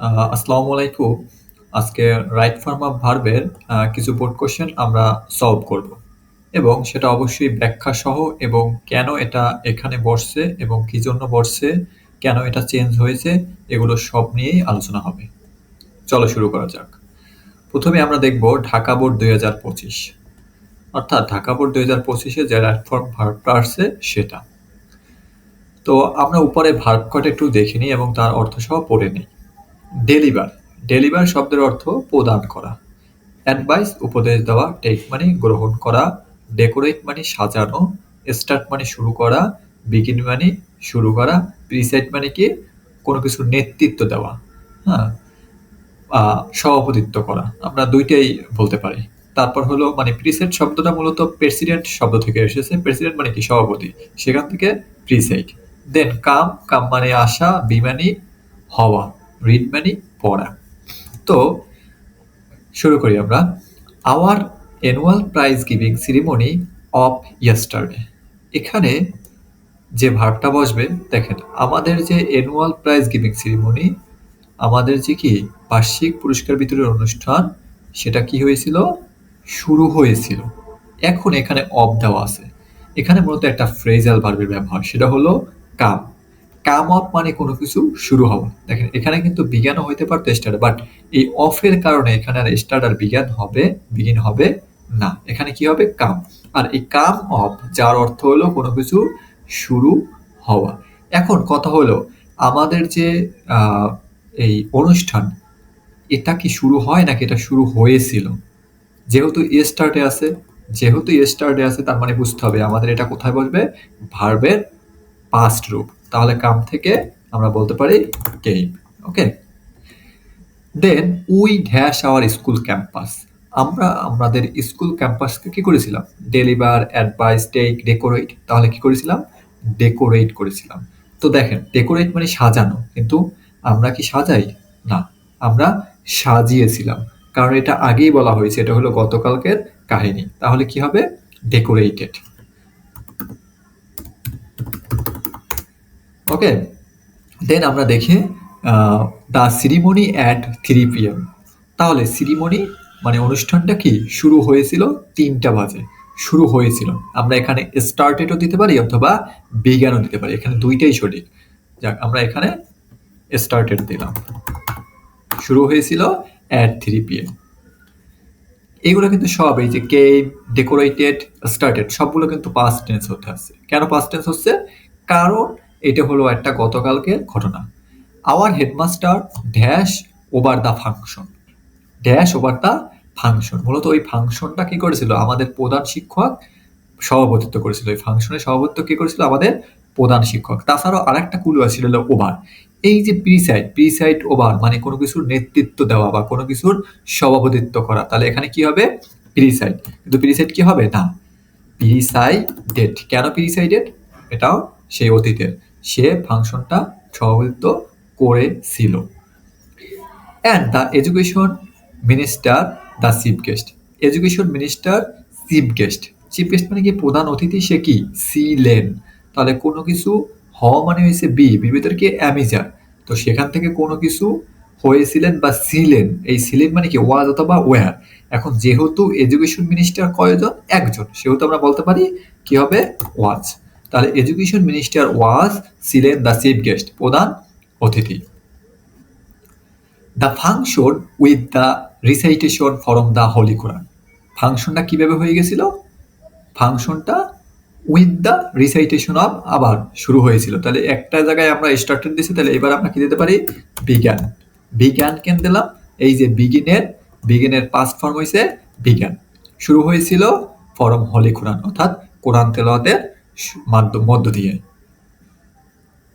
আসসালামু আলাইকুম। আজকে রাইট ফর্ম অফ ভার্বের কিছু বোর্ড কোয়েশ্চেন আমরা সলভ করব এবং সেটা অবশ্যই ব্যাখ্যা সহ এবং কেন এটা এখানে বসছে এবং কি জন্য বসছে, কেন এটা চেঞ্জ হয়েছে, এগুলো সব নিয়েই আলোচনা হবে। চলো শুরু করা যাক। প্রথমে আমরা দেখব ঢাকা বোর্ড 2025, অর্থাৎ ঢাকা বোর্ড 2025-এ যে রাইট ফর্ম ভার্বটা আসছে সেটা। তো আমরা উপরে ভার্ব কটা একটু দেখে নিই এবং তার অর্থ সহ পড়ে নিই। ডেলিভার, ডেলিভার শব্দের অর্থ প্রদান করা। অ্যাডভাইস উপদেশ দেওয়া, টেক মানে গ্রহণ করা, ডেকোরেট মানে সাজানো, স্টার্ট মানে শুরু করা, বিগিন মানে শুরু করা, প্রিসাইড মানে কি কোনো কিছুর নেতৃত্ব দেওয়া, হ্যাঁ, সভাপতিত্ব করা, আমরা দুইটাই বলতে পারি। তারপর হলো মানে প্রিসাইড শব্দটা মূলত প্রেসিডেন্ট শব্দ থেকে এসেছে। প্রেসিডেন্ট মানে কি সভাপতি, সেখান থেকে প্রিসাইড। দেন কাম, কাম মানে আসা, বি মানে হওয়া, রিড মানে পড়া। তো শুরু করি আমরা। Our annual prize giving ceremony of yesterday. এখানে যে ভার্বটা বসবে, দেখেন আমাদের যে অ্যানুয়াল প্রাইজ গিভিং সেরিমনি, আমাদের যে কি বার্ষিক পুরস্কার বিতরণের অনুষ্ঠান, সেটা কি হয়েছিল, শুরু হয়েছিল। এখন এখানে অফ দেওয়া আছে। এখানে মূলত একটা ফ্রেজাল ভার্বের ব্যবহার, সেটা হলো কাম। কাম অফ মানে কোনো কিছু শুরু হওয়া। দেখেন এখানে কিন্তু বিজ্ঞানও হইতে পারতো স্টার্ট, বাট এই অফের কারণে এখানে আর স্টার্ট আর বিগিন হবে না। এখানে কি হবে, কাম। আর এই কাম অফ যার অর্থ হলো কোনো কিছু শুরু হওয়া। এখন কথা হলো আমাদের যে আহ, এই অনুষ্ঠান, এটা কি শুরু হয় নাকি এটা শুরু হয়েছিল? যেহেতু স্টার্টে আছে, তার মানে বুঝতে হবে আমাদের এটা কোথায় বসবে, ভার্বের পাস্ট রূপ। তাহলে কাম থেকে আমরা বলতে পারি কেম। Okay, then we dash our school campus. আমরা আমাদের স্কুল ক্যাম্পাসকে কি করেছিলাম, ডেলিভার, অ্যাডভাইস, টেক, ডেকোরেট। তাহলে কি করেছিলাম, ডেকোরেট করেছিলাম। তো দেখেন ডেকোরেট মানে সাজানো, কিন্তু আমরা কি সাজাই না, আমরা সাজিয়েছিলাম। কারণ এটা আগেই বলা হয়েছে, এটা হলো গতকালকের কাহিনী। তাহলে কি হবে, ডেকোরেটেড। ওকে, দেন আমরা দেখি দ্য সিরিমনি অ্যাট 3 PM। তাহলে সিরিমনি মানে অনুষ্ঠানটা কি শুরু হয়েছিল 3টা বাজে, শুরু হয়েছিল। আমরা এখানে স্টার্টেডও দিতে পারি অথবা বিজ্ঞানও দিতে পারি, এখানে দুইটাই সঠিক। যাক, আমরা এখানে স্টার্টেড দিলাম, শুরু হয়েছিল at 3 PM। এইগুলো কিন্তু সব এই যে কেম, ডেকোরেটেড, স্টার্টেড সবগুলো কিন্তু পাস্ট টেন্স হতে আসছে। কেন পাস্ট টেন্স হচ্ছে, কারণ এটা হলো একটা গতকালকের ঘটনা। Our headmaster dash over the function, dash over the function, মূলত ওই ফাংশনটা কি করেছিল, আমাদের প্রধান শিক্ষক সভাপতিত্ব করেছিল। এই ফাংশনের সভাপতিত্ব কি করেছিল, আমাদের প্রধান শিক্ষক। তাছাড়াও আরেকটা কুলু আছে, সেটা হলো ওভার। এই যে প্রিসাইড ওভার মানে কোনো কিছুর নেতৃত্ব দেওয়া বা কোনো কিছুর সভাপতিত্ব করা। তাহলে এখানে কি হবে, প্রিসাইড। কিন্তু প্রিসাইড কি হবে না, প্রিসাইডেড। কেন প্রিসাইডেড, এটাও সেই অতীতের, সে ফাংশনটা সভাপতিত্ব করেছিল। And the education minister the chief guest. Education minister chief guest, chief guest মানে কি প্রধান অতিথি, সে কি ছিলেন। তাহলে কোনো কিছু হওয়া মানে হয়েছে বির ভিতরে কি অ্যামিজার। তো সেখান থেকে কোনো কিছু হয়েছিলেন বা ছিলেন, এই ছিলেন মানে কি ওয়াজ অথবা ওয়ার। এখন যেহেতু এডুকেশন মিনিস্টার কয়জন, একজন, সেহেতু আমরা বলতে পারি কি হবে, ওয়াজ। তাহলে এডুকেশন মিনিস্টার ওয়াজ, ছিলেন দ্য চিফ গেস্ট প্রধান অতিথি। The function with the recitation from the holy Quran. ফাংশনটা কিভাবে হয়ে গেছিল, ফাংশনটা উইথ দ্য রিসাইটেশন অফ, আবার শুরু হয়েছিল। তাহলে একটা জায়গায় আমরা স্টার্টেড দিছি, তাহলে এবার আমরা কি দিতে পারি, বিজ্ঞান। বিজ্ঞান কেন দিলাম, এই যে বিগিনের পাস্ট ফর্ম হয়েছে বিজ্ঞান, শুরু হয়েছিল ফরম হোলি কোরআন, অর্থাৎ কোরআন তেলাওয়াতের মধ্য দিয়ে।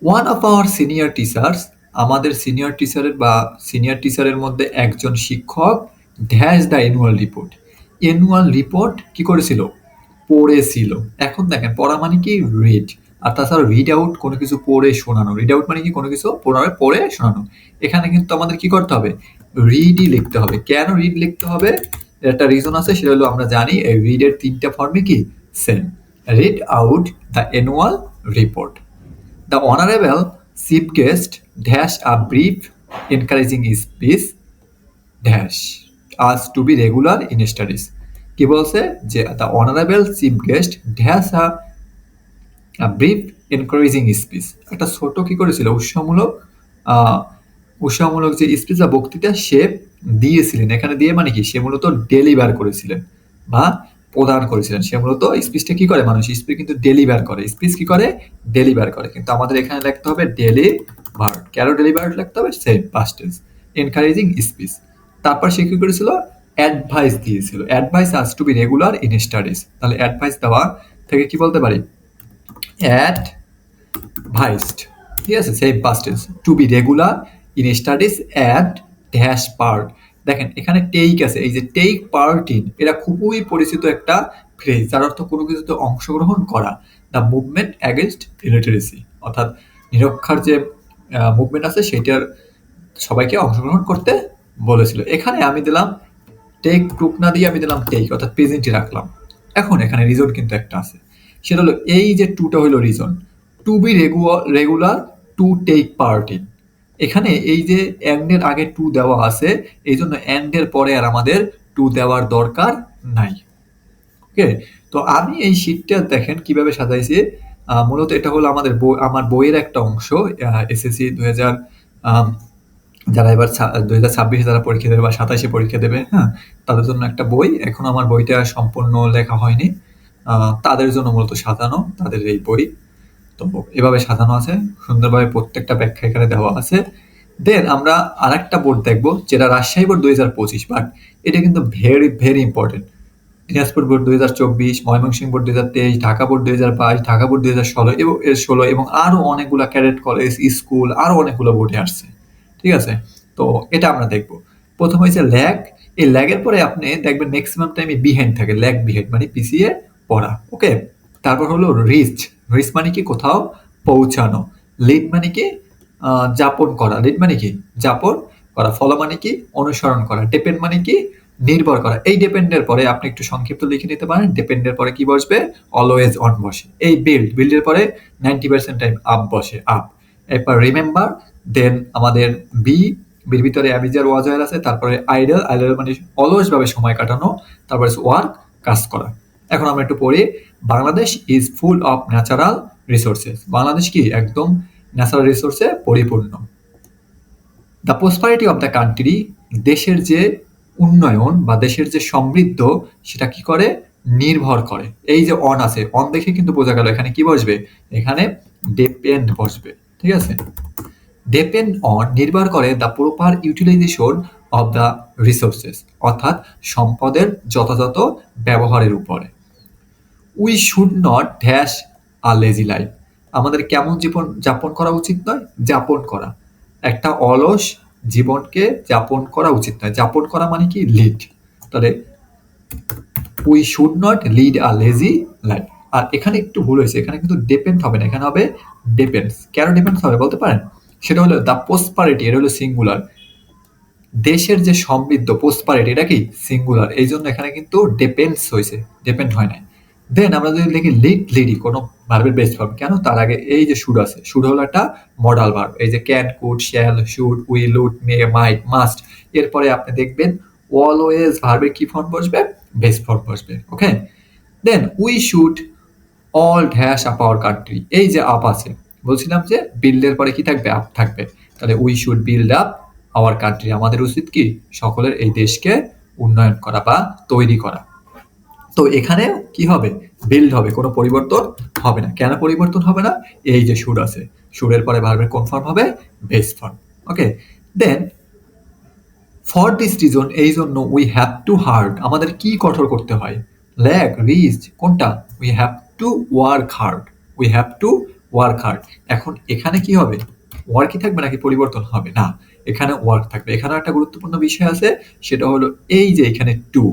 One of our senior teachers, আমাদের সিনিয়র টিচারের মধ্যে একজন শিক্ষক dash the annual report. Annual report কি করেছিল, পড়েছিল। এখন দেখেন পড়া মানে কি রিড, আর তাছাড়া রিড আউট কোনো কিছু পড়ে শোনানো। রিড আউট মানে কি কোনো কিছু পড়ে শোনানো। এখানে কিন্তু আমাদের কি করতে হবে, রিডই লিখতে হবে। কেন রিড লিখতে হবে, একটা রিজন আছে, সেটা হলো আমরা জানি এই রিডের 3টা ফর্মে কি same. Read out the annual report. The Honorable Chief Guest dash a brief encouraging speech dash us to be regular in studies. কি বলছে যে the honourable chief guest dash brief encouraging speech, একটা ছোট কি করেছিল আহ, উৎসাহমূলক যে স্পিচ বা বক্তৃতা সে দিয়েছিলেন। এখানে দিয়ে মানে কি, সে মূলত ডেলিভার করেছিলেন বা প্রদান করেছিলেন। সে মূলত স্পিচটা কি করে, মানুষ স্পিচ কিন্তু ডেলিভার করে, স্পিচ কি করে, ডেলিভার করে। কিন্তু আমাদের এখানে লিখতে হবে ডেলিভার। কেন ডেলিভার লিখতে হবে, same past tense, encouraging speech. তারপর সে কি করেছিল, অ্যাডভাইস দিয়েছিল, advice us to be regular in studies. তাহলে অ্যাডভাইস দেওয়া থেকে কি বলতে পারি, অ্যাডভাইসড, ঠিক আছে, same past tense, to be regular in studies at dash part. দেখেন এখানে টেক আছে, এই যে টেক পার্ট ইন, এটা খুবই পরিচিত একটা ফ্রেজ, যার অর্থ কোনো কিছুতে অংশগ্রহণ করা। দ্য মুভমেন্ট অ্যাগেনস্ট ইলিটারেসি, অর্থাৎ নিরক্ষার যে মুভমেন্ট আছে সেটার সবাইকে অংশগ্রহণ করতে বলেছিল। এখানে আমি দিলাম টেক, টুক না দিয়ে আমি দিলাম টেক, অর্থাৎ প্রেজেন্টই রাখলাম। এখন এখানে রিজন কিন্তু একটা আছে, সেটা হলো এই যে টুটা হলো reason, to be regular to take part in. এখানে এই যে অ্যান্ড এর আগে টু দেওয়া আছে, এই জন্য অ্যান্ড এর পরে আর আমাদের টু দেওয়ার দরকার নাই। ওকে, তো আমি এই শীটটা দেখেন কিভাবে সাজাইছি। মূলত এটা হলো আমাদের আমার বইয়ের একটা অংশ, এসএসসি 2000, যারা এবার 2026 যারা পরীক্ষা দেবে বা 27-এ পরীক্ষা দেবে, হ্যাঁ, তাদের জন্য একটা বই। এখন আমার বইটা সম্পূর্ণ লেখা হয়নি, তাদের জন্য মূলত সাজানো তাদের এই বই। তো এভাবে সাজানো আছে সুন্দরভাবে, প্রত্যেকটা ব্যাখ্যা এখানে দেওয়া আছে। দেন আমরা আরেকটা বোর্ড দেখবো, যেটা রাজশাহী বোর্ড 2025, বাট এটা কিন্তু very very important. Dinajpur board 2024, Mymensingh board 2023, Dhaka board 2022, Dhaka board 2016 এবং 16 এবং আরো অনেকগুলা ক্যাডেট কলেজ, স্কুল, আরো অনেকগুলো বোর্ডে আসছে। ঠিক আছে, তো এটা আমরা দেখবো। প্রথম হয়েছে ল্যাগ। এই ল্যাগের পরে আপনি দেখবেন ম্যাক্সিমাম টাইমে বিহাইন্ড থাকে, ল্যাগ বিহাইন্ড মানে পিছিয়ে পড়া। ওকে, তারপর হলো রিচ। রিচ মানে কি, কোথাও পৌঁছানো। লিড মানে কি, যাপন করা। লিড মানে কি, যাপন করা। ফলো মানে কি, অনুসরণ করা। ডিপেন্ড মানে কি, নির্ভর করা। এই ডিপেন্ডের পরে আপনি একটু সংক্ষিপ্ত লিখে নিতে পারেন, ডিপেন্ডের পরে কি বসবে, অলওয়েজ অন বসে। এই বিল্ডের পরে 90% টাইম আপ বসে, আপ। এরপর রিমেম্বার, দেন আমাদের বির ভিতরে অ্যাবিজার ওয়াজার আছে, তারপরে আইডল, আইডল মানে অলওয়েজ ভাবে সময় কাটানো, তারপরে ওয়ার্ক, কাজ করা। এখন আমরা একটু পড়ি। Bangladesh is full of natural resources. Bangladesh কি, একদম ন্যাচারাল রিসোর্সে পরিপূর্ণ। The prosperity of the country, দেশের যে উন্নয়ন বা দেশের যে সমৃদ্ধ, সেটা কি করে, নির্ভর করে। এই যে অন আছে, অন দেখে কিন্তু বোঝা গেল এখানে কি বসবে, এখানে ডিপেন্ড বসবে। ঠিক আছে, ডিপেন্ড অন নির্ভর করে the proper utilisation of the resources, অর্থাৎ সম্পদের যথাযথ ব্যবহারের উপরে। We should not dash a lazy life, আমাদের কেমন জীবন যাপন করা উচিত নয়, যাপন করা। একটা অলস জীবনকে যাপন করা উচিত নয়। যাপন করা মানে কি, লিড। তাহলে we should not lead a lazy life. আর এখানে একটু ভুল হয়েছে, এখানে কিন্তু ডিপেন্ড হবে না, এখানে হবে ডিপেন্ডস। কেন ডিপেন্ডস হবে বলতে পারেন, সেটা হলো দ্য প্রসপারিটি, এটা হলো সিঙ্গুলার। দেশের যে সমৃদ্ধ, প্রসপারিটি এটা কি সিঙ্গুলার, এই জন্য এখানে কিন্তু ডিপেন্ডস হয়েছে, ডিপেন্ড হয় নাই। দেন আমরা যদি লিখি লিড, লিডি কোনো ভার্বের বেস্ট ফর্ম, কেন, তার আগে এই যে শুড আছে, শুড হলো একটা মডাল ভার্ব। এই যে can, could, shall, should, will, would, may, might, must. এরপরে আপনি দেখবেন অলওয়েজ ভার্বের কি ফর্ম বসবে, বেস্ট ফর্ম বসবে। Okay, then we should all dash up our country, এই যে আপ আছে, বলছিলাম যে বিল্ডের পরে কি থাকবে, আপ থাকবে। তাহলে we should build up our country, আমাদের উচিত কি, সকলের এই দেশকে উন্নয়ন করা বা তৈরি করা। তো এখানে কি হবে, বিল্ড হবে, কোনো পরিবর্তন হবে না। কেন পরিবর্তন হবে না, এই যে শুড আছে, শুডের পরে ভার্বের কোন ফর্ম হবে, base form. Okay, then for this reason, এই জন্য উই হ্যাভ টু হার্ড, আমাদের কি কঠোর করতে হয়, ল্যাগ, রিচ, কোনটা, we have to work hard, we have to work hard. এখন এখানে কি হবে, ওয়ার্কই থাকবে নাকি পরিবর্তন হবে, না, এখানে ওয়ার্ক থাকবে। এখানে একটা গুরুত্বপূর্ণ বিষয় আছে, সেটা হলো এই যে এখানে টু,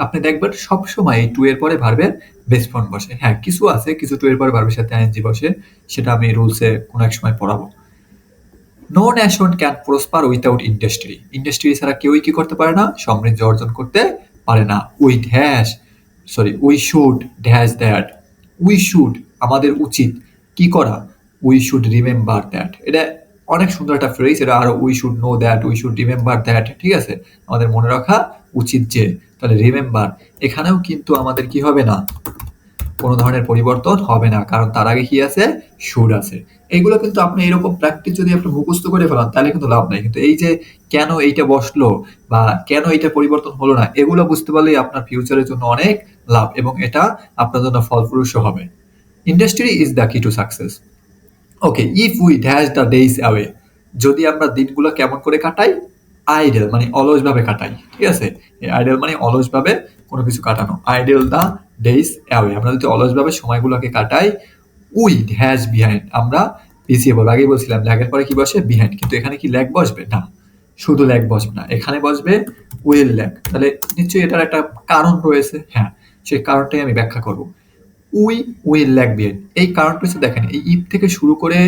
আপনি দেখবেন সবসময় এই টু এর পরে ভার্বের বেস ফর্ম বসে। হ্যাঁ, কিছু আছে, কিছু টু এর পরে ভার্বের সাথে আইএনজি বসে, সেটা আমি রুলসে কোনো এক সময় পড়াবো। No nation can prosper without industry, industry ছাড়া কেউই কি করতে পারে না, সমৃদ্ধি অর্জন করতে পারে না। We dash, sorry, we should dash that, we should আমাদের উচিত কি করা, উই শুড রিমেম্বার দ্যাট। এটা অনেক সুন্দর একটা ফ্রেজ এটা। আর we should know that, we should remember that, ঠিক আছে, আমাদের মনে রাখা উচিত যে। তাহলে রিমেম্বার, এখানেও কিন্তু আমাদের কি হবে না, কোনো ধরনের পরিবর্তন হবে না, কারণ তার আগে কি আছে, শুড আছে। এইগুলো কিন্তু আপনি এরকম প্র্যাকটিস যদি আপনি মুখস্থ করে ফেলান তাহলে কিন্তু লাভ নাই, কিন্তু এই যে কেন এইটা বসলো বা কেন এইটা পরিবর্তন হলো না, এগুলো বুঝতে পারলেই আপনার ফিউচারের জন্য অনেক লাভ, এবং এটা আপনার জন্য ফলপ্রসূ হবে। ইন্ডাস্ট্রি ইজ দ্য কি to success. Okay, if we dash the days away, যদি আমরা দিনগুলো কেমন করে কাটাই, আইডেল মানে অলসভাবে কাটাই, ঠিক আছে, আইডেল মানে অলসভাবে কোনো কিছু কাটানো, আইডেল দ্য ডেইজ অ্যাওয়ে, আমরা যদি অলসভাবে সময়গুলোকে কাটাই, উই ড্যাশ বিহাইন্ড, আমরা পিছিয়ে পড়বো। আগেই বলছিলাম ল্যাগের পরে কি বসে, বিহাইন্ড, কিন্তু এখানে কি ল্যাগ বসবে না, শুধু ল্যাগ বসবে না, এখানে বসবে উইল ল্যাগ। তাহলে নিশ্চয়ই এটার একটা কারণ রয়েছে, হ্যাঁ, সেই কারণটাই আমি ব্যাখ্যা করব। উই উইল ল্যাগ বিহাইন্ড, এই কারণটা হচ্ছে দেখেন, এই ইফ থেকে শুরু করে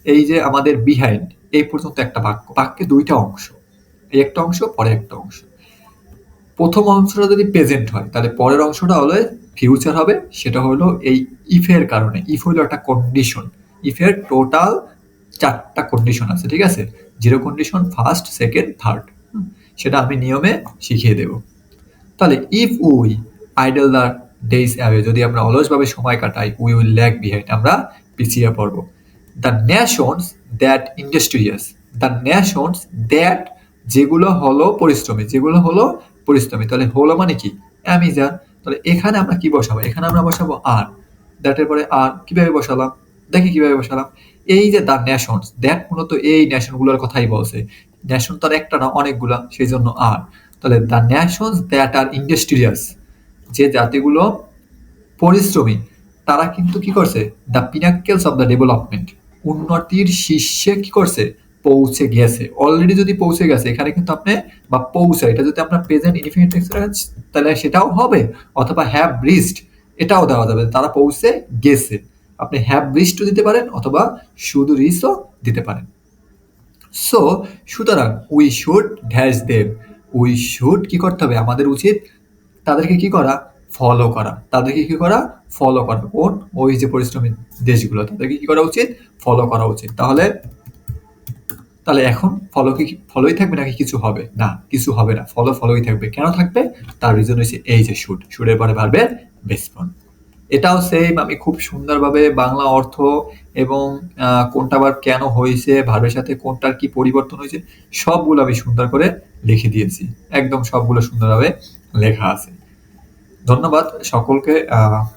এই যে আমাদের বিহাইন্ড এই পর্যন্ত একটা বাক্য, বাক্যে দুইটা অংশ, এই একটা অংশ পরে একটা অংশ। প্রথম অংশটা যদি প্রেজেন্ট হয় তাহলে পরের অংশটা হলো ফিউচার হবে, সেটা হলো এই ইফের কারণে। ইফ হলো একটা কন্ডিশন, ইফের টোটাল 4টা কন্ডিশন আছে, ঠিক আছে, zero condition, first, second, third, সেটা আমি নিয়মে শিখিয়ে দেব। তাহলে if we idle the days away, যদি আমরা অলসভাবে সময় কাটাই, উই উইল ল্যাগ বিহাইন্ড, আমরা পিছিয়ে পড়ব। The Nations that industrious, the Nations that, যেগুলো হলো পরিশ্রমী, যেগুলো হলো পরিশ্রমী, তাহলে হলো মানে কি, অ্যামিজার। তাহলে এখানে আমরা কি বসাবো, এখানে আমরা বসাবো আর, দ্যাটের পরে আর, কিভাবে বসালাম, দেখি কিভাবে বসালাম। এই যে দ্য নেশনস দ্যাট, মূলত এই নেশনগুলোর কথাই বলছে, নেশন তো আর একটা না, অনেকগুলা, সেই জন্য আর। তাহলে the Nations that R industrious, যে জাতিগুলো পরিশ্রমী, তারা কিন্তু কি করছে, দ্য পিনাকেলস অফ দ্য ডেভেলপমেন্ট, উন্নতির শীর্ষে কি করছে, পৌঁছে গেছে। অলরেডি যদি পৌঁছে গেছে, এখানে কিন্তু আপনি বা পৌঁছে, এটা যদি আপনার প্রেজেন্ট ইনফিনিট তাহলে সেটাও হবে, অথবা হ্যাভ রিচড, এটাও দেওয়া যাবে, তারা পৌঁছে গেছে। আপনি হ্যাভ রিচড দিতে পারেন, অথবা শুধু রিচও দিতে পারেন। সো সুতরাং we should dash them, we should কি করতে হবে, আমাদের উচিত তাদেরকে কি করা, ফলো করা, তাদেরকে কি করা, ফলো করা, কোন, ওই যে পরিশ্রমী দেশগুলো, তাদেরকে কি করা উচিত, ফলো করা উচিত। তাহলে তাহলে এখন ফলো কি ফলোই থাকবে নাকি কিছু হবে না, কিছু হবে না, ফলো ফলোই থাকবে। কেন থাকবে, তার রিজন হচ্ছে এই যে শুড, শুডের পরে ভার্বের বেস ফর্ম। এটাও সেম, আমি খুব সুন্দরভাবে বাংলা অর্থ এবং কোনটা আবার কেন হয়েছে, ভার্বের সাথে কোনটার কি পরিবর্তন হয়েছে, সবগুলো আমি সুন্দর করে লিখে দিয়েছি, একদম সবগুলো সুন্দরভাবে লেখা আছে। ধন্যবাদ সকলকে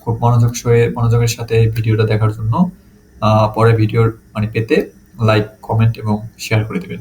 খুব মনোযোগের সাথে ভিডিওটা দেখার জন্য। পরে ভিডিওর মানে পেতে লাইক, কমেন্ট এবং শেয়ার করে দেবেন।